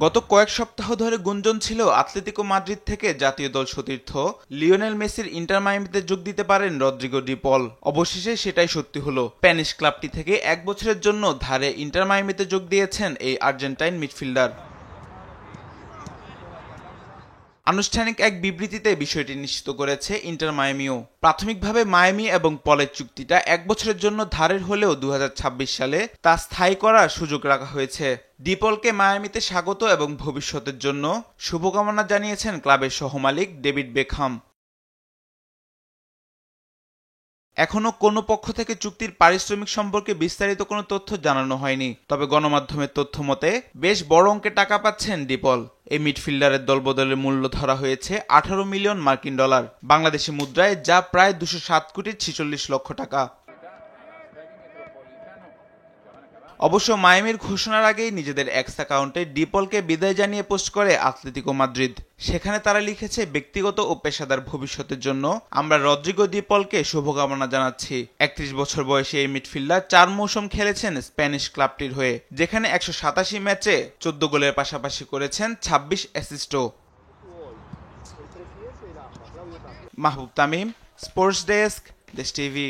গত কয়েক সপ্তাহ ধরে গুঞ্জন ছিল আতলেতিকো মাদ্রিদ থেকে জাতীয় দল সতীর্থ লিওনেল মেসির ইন্টার মায়ামিতে যোগ দিতে পারেন রদ্রিগো ডি পল। অবশেষে সেটাই সত্যি হলো। স্প্যানিশ ক্লাবটি থেকে 1 বছরের জন্য ধারে ইন্টার মায়ামিতে যোগ দিয়েছেন এই আর্জেন্টাইন মিডফিল্ডার। আনুষ্ঠানিক এক বিবৃতিতে বিষয়টি নিশ্চিত করেছে ইন্টার মায়ামিও। প্রাথমিকভাবে মায়ামি এবং পলের চুক্তিটা 1 বছরের জন্য ধারের হলেও 2026 সালে তা স্থায়ী করার সুযোগ রাখা হয়েছে। ডিপলকে মায়ামিতে স্বাগত এবং ভবিষ্যতের জন্য শুভকামনা জানিয়েছেন ক্লাবের সহমালিক ডেভিড বেকহাম। এখনো কোনো পক্ষ থেকে চুক্তির পারিশ্রমিক সম্পর্কে বিস্তারিত কোনো তথ্য জানানো হয়নি, তবে গণমাধ্যমের তথ্য মতে বেশ বড় অঙ্কের টাকা পাচ্ছেন ডিপল। এই মিডফিল্ডারের দলবদলের মূল্য ধরা হয়েছে 18 মিলিয়ন মার্কিন ডলার, বাংলাদেশি মুদ্রায় যা প্রায় 207 কোটি 46 লক্ষ টাকা। অবশ্য মায়ামির ঘোষণার আগেই নিজেদের এক্স অ্যাকাউন্টে ডিপলকে বিদায় জানিয়ে পোস্ট করে আতলেতিকো মাদ্রিদ। সেখানে তারা লিখেছে, ব্যক্তিগত ও পেশাদার ভবিষ্যতের জন্য আমরা রদ্রিগো ডিপলকে শুভকামনা জানাচ্ছি। 31 বছর বয়সী এই মিডফিল্ডার 4 মৌসুম খেলেছেন স্প্যানিশ ক্লাবটির হয়ে, যেখানে 187 ম্যাচে 14 গোলের পাশাপাশি করেছেন 26 অ্যাসিস্টও। মাহবুব তামিম, স্পোর্টস ডেস্ক, দেশ টিভি।